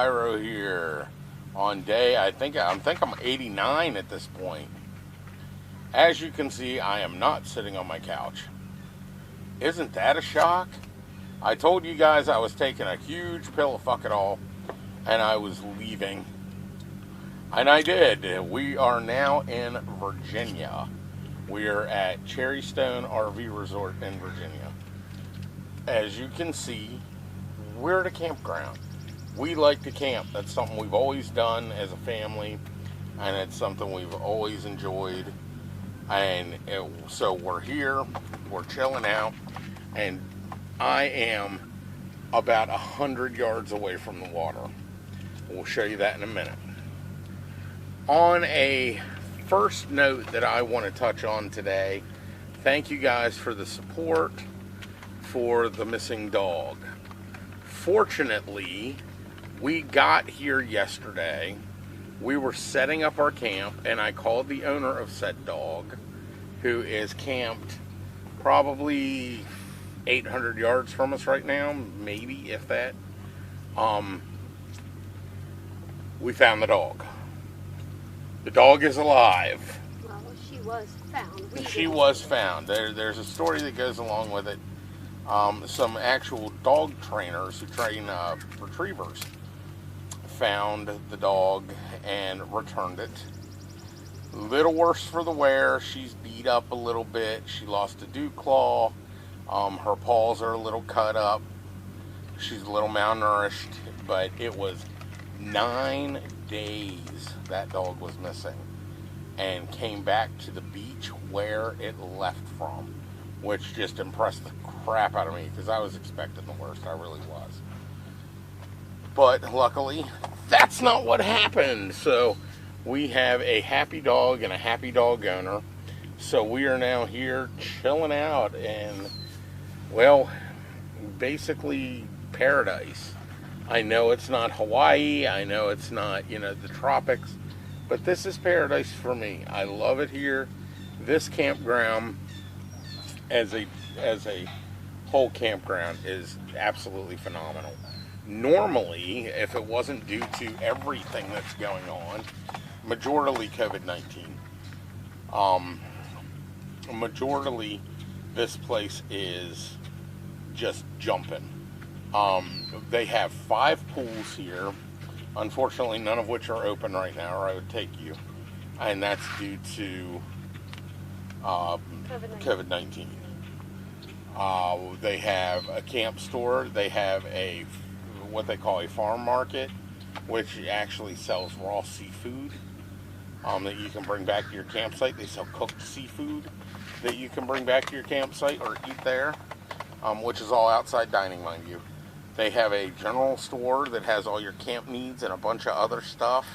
Pyro here on day, I think I'm 89 at this point. As you can see, I am not sitting on my couch. Isn't that a shock? I told you guys I was taking a huge pill of fuck it all, and I was leaving. And I did. We are now in Virginia. We are at Cherrystone RV Resort in Virginia. As you can see, we're at a campground. We like to camp. That's something we've always done as a family, and it's something we've always enjoyed. And so we're here, we're chilling out, and I am about 100 yards away from the water. We'll show you that in a minute. On a first note that I want to touch on today, thank you guys for the support for the missing dog. Fortunately, we got here yesterday. We were setting up our camp, and I called the owner of said dog, who is camped probably 800 yards from us right now, maybe, if that. We found the dog. The dog is alive. Well, she was found. She was found. There's a story that goes along with it. Some actual dog trainers who train retrievers found the dog and returned it. A little worse for the wear. She's beat up a little bit. She lost a dew claw. Her paws are a little cut up. She's a little malnourished, but it was 9 days that dog was missing and came back to the beach where it left from, which just impressed the crap out of me because I was expecting the worst. I really was. But luckily, that's not what happened. So we have a happy dog and a happy dog owner. So we are now here chilling out and, well, basically paradise. I know it's not Hawaii. I know it's not, the tropics. But this is paradise for me. I love it here. This campground as a whole campground is absolutely phenomenal. Normally, if it wasn't due to everything that's going on, majorly COVID-19, majorly this place is just jumping. They have 5 pools here. Unfortunately, none of which are open right now, or I would take you. And that's due to COVID-19. They have a camp store. They have what they call a farm market, which actually sells raw seafood that you can bring back to your campsite. They sell cooked seafood that you can bring back to your campsite or eat there, which is all outside dining, mind you. They have a general store that has all your camp needs and a bunch of other stuff.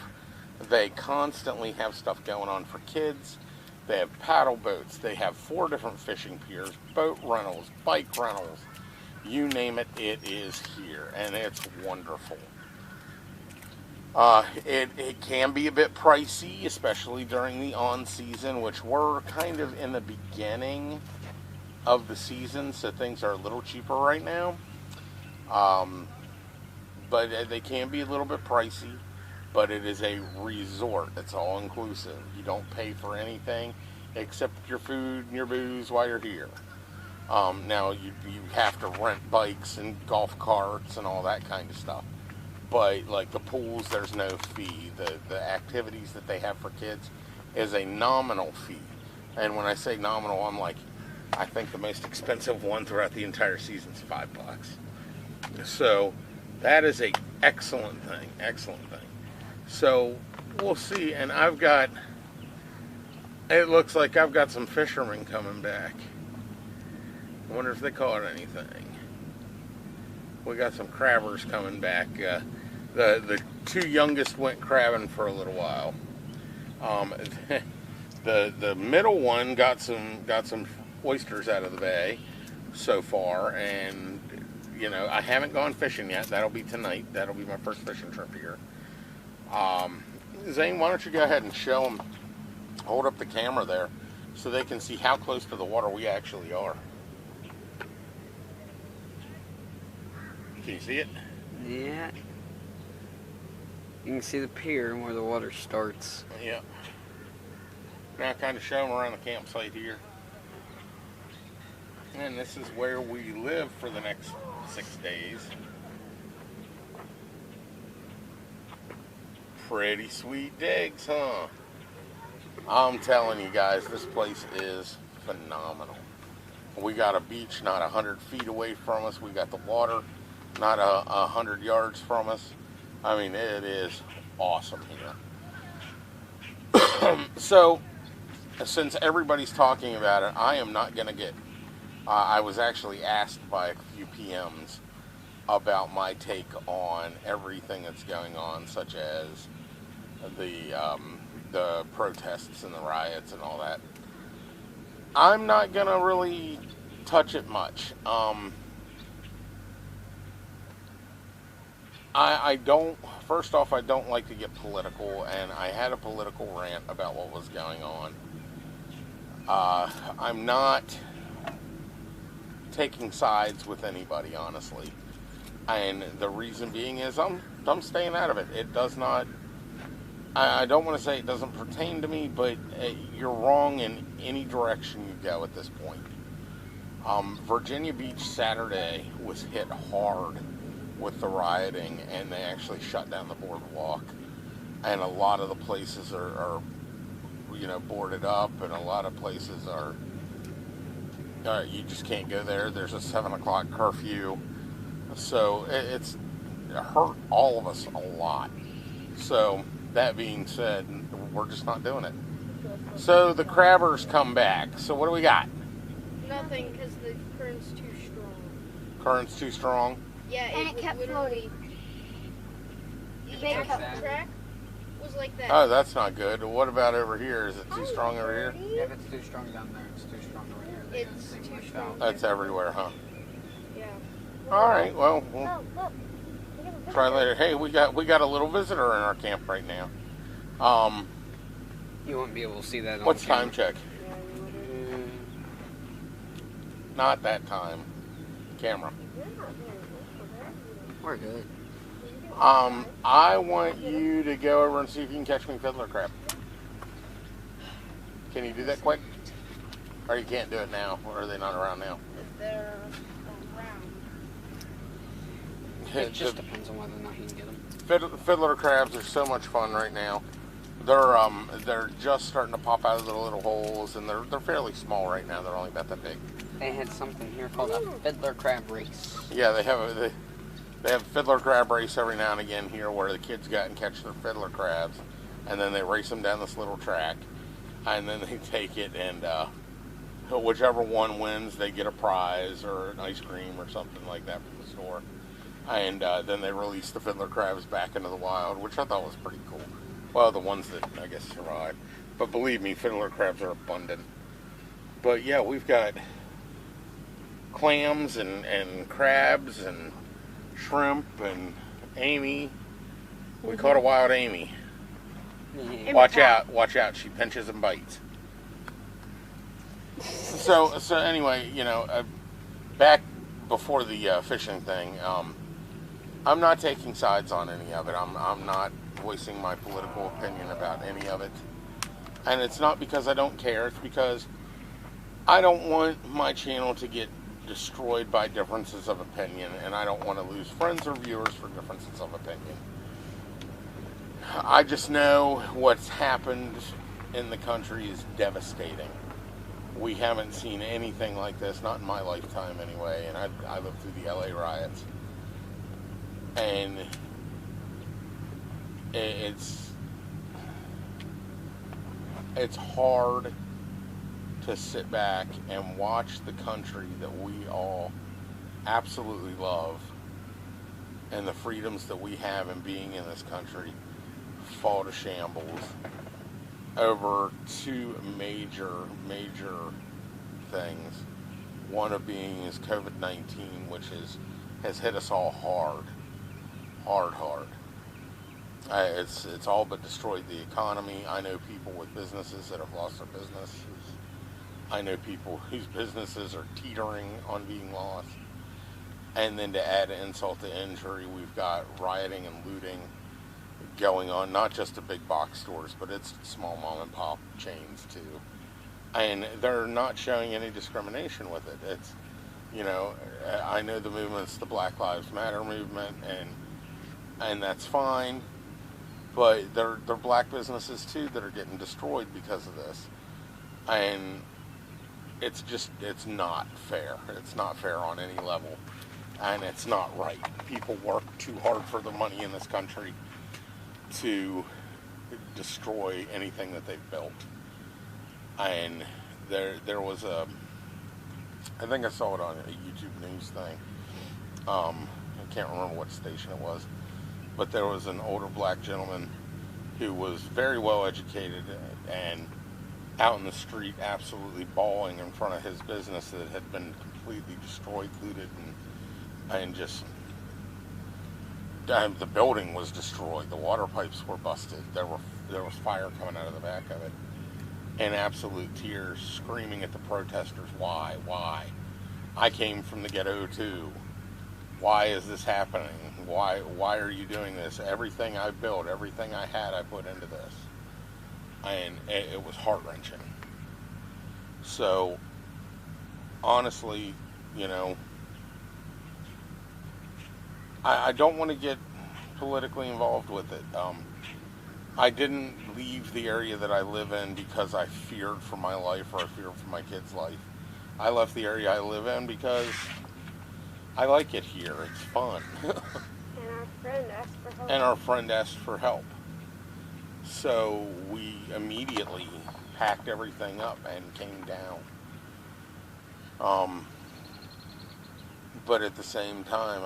They constantly have stuff going on for kids. They have paddle boats. They have 4 different fishing piers, boat rentals, bike rentals. You name it, it is here, and it's wonderful. It can be a bit pricey, especially during the on-season, which we're kind of in the beginning of the season, so things are a little cheaper right now. But they can be a little bit pricey, but it is a resort. It's all inclusive. You don't pay for anything except your food and your booze while you're here. Now you have to rent bikes and golf carts and all that kind of stuff. But like the pools, there's no fee. The activities that they have for kids is a nominal fee. And when I say nominal, I'm like, I think the most expensive one throughout the entire season is $5. So that is a excellent thing. So we'll see. And it looks like I've got some fishermen coming back. I wonder if they caught anything. We got some crabbers coming back. The 2 youngest went crabbing for a little while. The middle one got some oysters out of the bay so far, and I haven't gone fishing yet. That'll be tonight. That'll be my first fishing trip here. Zane, why don't you go ahead and show them, hold up the camera there so they can see how close to the water we actually are. Can you see it? Yeah. You can see the pier and where the water starts. Yeah. Now kind of show them around the campsite here. And this is where we live for the next 6 days. Pretty sweet digs, huh? I'm telling you guys, this place is phenomenal. We got a beach not 100 feet away from us. We got the water not 100 yards from us. I mean, it is awesome here. So, since everybody's talking about it, I am not going to get... I was actually asked by a few PMs about my take on everything that's going on, such as the protests and the riots and all that. I'm not going to really touch it much. I don't, first off, I don't like to get political, and I had a political rant about what was going on. I'm not taking sides with anybody, honestly. And the reason being is I'm staying out of it. It does not, I don't want to say it doesn't pertain to me, but you're wrong in any direction you go at this point. Virginia Beach Saturday was hit hard with the rioting, and they actually shut down the boardwalk. And a lot of the places are boarded up, and a lot of places are, you just can't go there. There's a 7 o'clock curfew. So it's hurt all of us a lot. So that being said, we're just not doing it. So the crabbers come back. So what do we got? Nothing, because the current's too strong. Current's too strong? Yeah, And it kept floating. The actual track was like that. Oh, that's not good. What about over here? Is it too strong over here? If it's too strong down there, it's too strong over here. It's too strong. That's everywhere, huh? Yeah. All right. Well, we'll Oh, look. We have a try visitor. later. Hey, we got a little visitor in our camp right now. You won't be able to see that on What's camera. time check? Not that time. Camera. We're good. I want you to go over and see if you can catch me fiddler crab. Can you do that quick? Or you can't do it now? Or are they not around now? They're around. It just depends on whether or not you can get them. Fiddler crabs are so much fun right now. They're just starting to pop out of their little holes, and they're fairly small right now. They're only about that big. They had something here called a fiddler crab race. Yeah, they have a fiddler crab race every now and again here, where the kids go out and catch their fiddler crabs, and then they race them down this little track, and then they take it, and whichever one wins, they get a prize or an ice cream or something like that from the store. And then they release the fiddler crabs back into the wild, which I thought was pretty cool. Well, the ones that, I guess, survived. But believe me, fiddler crabs are abundant. But yeah, we've got clams and crabs and shrimp and Amy. We caught a wild Amy. Yeah. Watch out, she pinches and bites. So anyway, back before the fishing thing, I'm not taking sides on any of it. I'm not voicing my political opinion about any of it. And it's not because I don't care, it's because I don't want my channel to get destroyed by differences of opinion, and I don't want to lose friends or viewers for differences of opinion. I just know what's happened in the country is devastating. We haven't seen anything like this, not in my lifetime anyway, and I lived through the LA riots. And it's hard to sit back and watch the country that we all absolutely love and the freedoms that we have in being in this country fall to shambles over two major things. One of being is COVID-19, which has hit us all hard. It's all but destroyed the economy. I know people with businesses that have lost their businesses. I know people whose businesses are teetering on being lost. And then to add insult to injury, we've got rioting and looting going on, not just the big box stores, but it's small mom and pop chains too. And they're not showing any discrimination with it. It's, you know, I know the movement's the Black Lives Matter movement, and that's fine, but they're black businesses too that are getting destroyed because of this. And it's not fair. It's not fair on any level. And it's not right. People work too hard for their money in this country to destroy anything that they've built. And there was I think I saw it on a YouTube news thing. I can't remember what station it was, but there was an older black gentleman who was very well educated and out in the street absolutely bawling in front of his business that had been completely destroyed, looted, and just the building was destroyed. The water pipes were busted. There was fire coming out of the back of it. In absolute tears, screaming at the protesters, why? I came from the ghetto too. Why is this happening? Why are you doing this? Everything I built, everything I had, I put into this. And it was heart-wrenching. So, honestly, you know, I don't want to get politically involved with it. I didn't leave the area that I live in because I feared for my life or I feared for my kids' life. I left the area I live in because I like it here. It's fun. And our friend asked for help. And our friend asked for help. So we immediately packed everything up and came down. But at the same time,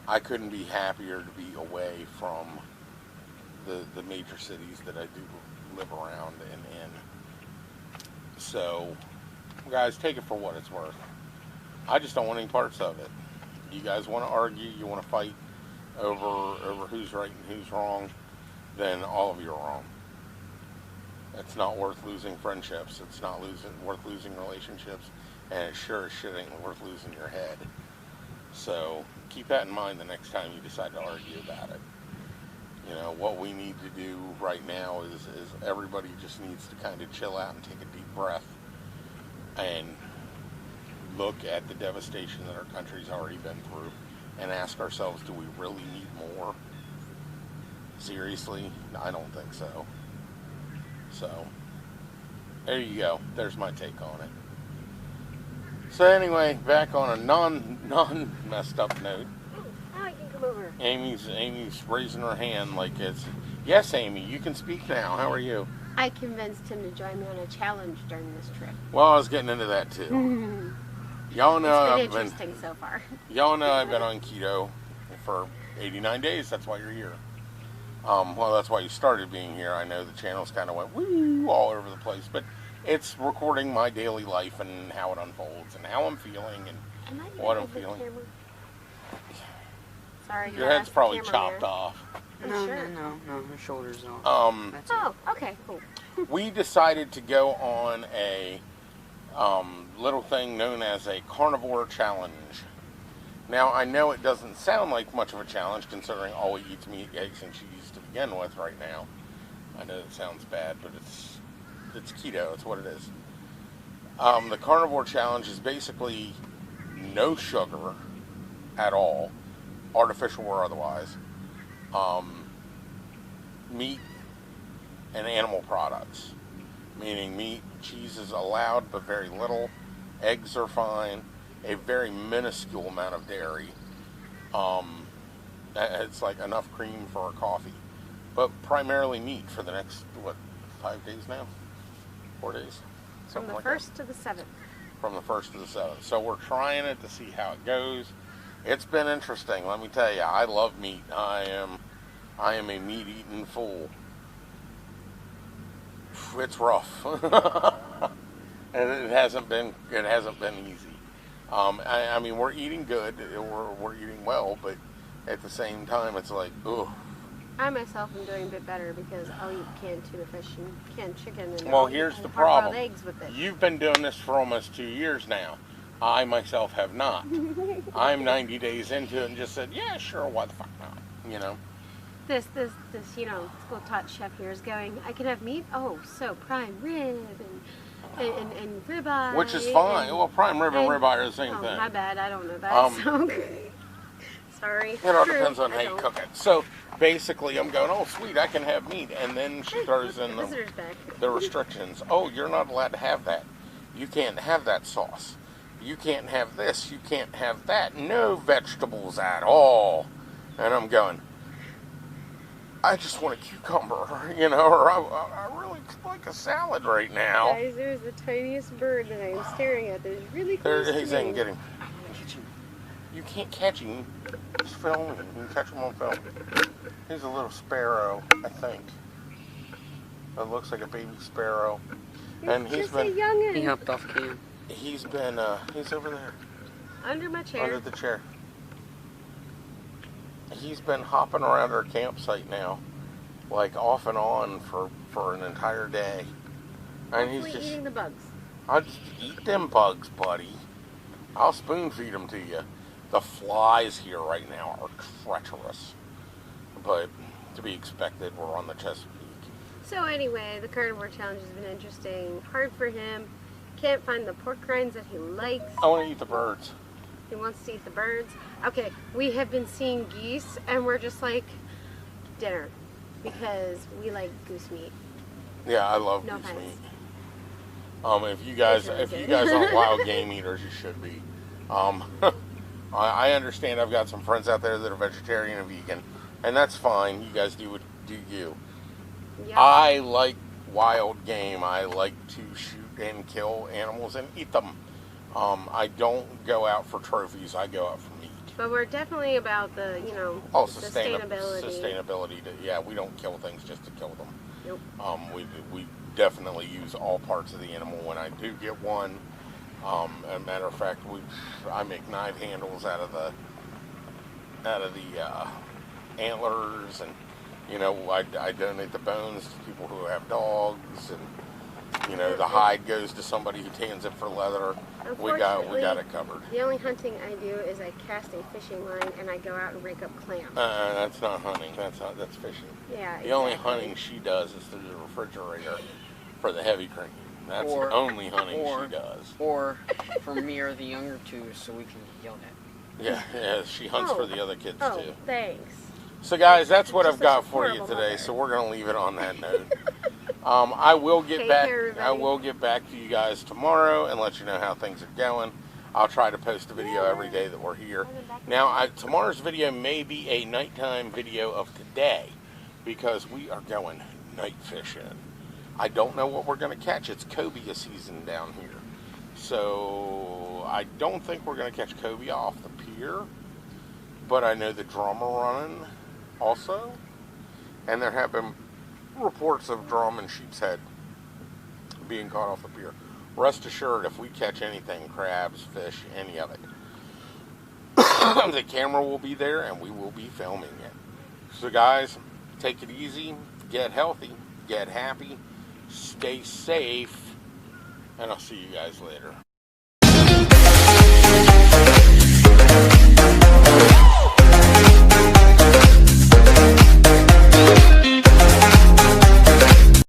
I couldn't be happier to be away from the major cities that I do live around and in. So, guys, take it for what it's worth. I just don't want any parts of it. You guys want to argue, you want to fight over who's right and who's wrong, then all of you are wrong. It's not worth losing friendships. It's not worth losing relationships. And it sure as shit ain't worth losing your head. So keep that in mind the next time you decide to argue about it. You know, what we need to do right now is everybody just needs to kind of chill out and take a deep breath and look at the devastation that our country's already been through and ask ourselves, do we really need more? Seriously? I don't think so. So, there you go. There's my take on it. So anyway, back on a non-messed up note. Now I can come over. Amy's raising her hand like it's, yes, Amy, you can speak now. How are you? I convinced him to join me on a challenge during this trip. Well, I was getting into that too. Y'all know It's been interesting so far. Y'all know I've been on keto for 89 days. That's why you're here. Well, that's why you started being here. I know the channels kind of went woo all over the place, but it's recording my daily life and how it unfolds and how I'm feeling and what I'm feeling. Camera? Sorry, Your head's probably chopped off. No, Sure. no, her shoulder's off. That's it. Oh, okay, cool. We decided to go on a little thing known as a carnivore challenge. Now, I know it doesn't sound like much of a challenge considering all we eat's meat, eggs, and cheese to begin with right now. I know it sounds bad, but it's keto. It's what it is. The carnivore challenge is basically no sugar at all, artificial or otherwise, meat and animal products, meaning meat, cheese is allowed but very little, eggs are fine, a very minuscule amount of dairy. It's like enough cream for a coffee, but primarily meat for the next 5 days now, 4 days, From the like 1st to the 7th. from the 1st to the 7th. So we're trying it to see how it goes. It's been interesting, let me tell you. I love meat. I am a meat-eating fool. It's rough. And it hasn't been easy. I mean, we're eating good. We're eating well, but at the same time, it's like, ugh. I myself am doing a bit better because I'll eat canned tuna fish and canned chicken and Well, here's the hard-boiled problem. eggs with it. You've been doing this for almost 2 years now. I myself have not. I'm 90 days into it and just said, yeah, sure, why the fuck not? You know? school-taught chef here is going, I can have meat? Oh, so prime rib and ribeye. Which is fine. Well, prime rib and ribeye are the same oh, thing. my bad. I don't know that. So. Sorry. It all depends on how you cook it. So basically, I'm going, oh, sweet, I can have meat. And then she throws in the restrictions. Oh, you're not allowed to have that. You can't have that sauce. You can't have this. You can't have that. No vegetables at all. And I'm going, I just want a cucumber, or I really like a salad right now. Guys, there's the tiniest bird that I'm staring at. There's really close to me. He's in, get him. You can't catch him. Just film him. You can catch him on film. He's a little sparrow, I think. It looks like a baby sparrow. And he's just been. A youngin'. He hopped off cam. He's been. He's over there. Under my chair. Under the chair. He's been hopping around our campsite now, like off and on for an entire day. And Hopefully he's just eating the bugs. I'll just eat them bugs, buddy. I'll spoon feed them to you. The flies here right now are treacherous, but to be expected. We're on the Chesapeake. So anyway, the carnivore challenge has been interesting. Hard for him. Can't find the pork rinds that he likes. I want to eat the birds. He wants to eat the birds. Okay, we have been seeing geese, and we're just like, dinner, because we like goose meat. Yeah, I love No goose offense. meat. If you guys It's really if you good. guys aren't wild game eaters, you should be. I understand. I've got some friends out there that are vegetarian and vegan, and that's fine. You guys do you. Yep. I like wild game. I like to shoot and kill animals and eat them. I don't go out for trophies. I go out for meat. But we're definitely about the, sustainability. Sustainability. We don't kill things just to kill them. Nope. We definitely use all parts of the animal when I do get one. As a matter of fact, I make knife handles out of the antlers, and I donate the bones to people who have dogs, and the hide goes to somebody who tans it for leather. We got it covered. The only hunting I do is I cast a fishing line and I go out and rake up clams. That's not hunting. That's fishing. Yeah. The only hunting she does is through the refrigerator for the heavy cream. That's the only hunting she does. Or for me or the younger two, so we can get yelled at. Yeah, she hunts for the other kids too. Thanks. So guys, that's what Just I've got such a for you horrible today. mother. So we're gonna leave it on that note. I will get Take back. care, everybody. I will get back to you guys tomorrow and let you know how things are going. I'll try to post a video every day that we're here. Now, tomorrow's video may be a nighttime video of today because we are going night fishing. I don't know what we're going to catch. It's cobia season down here. So I don't think we're going to catch cobia off the pier. But I know the drum are running also. And there have been reports of drum and sheep's head being caught off the pier. Rest assured, if we catch anything, crabs, fish, any of it, the camera will be there and we will be filming it. So guys, take it easy, get healthy, get happy, stay safe, and I'll see you guys later.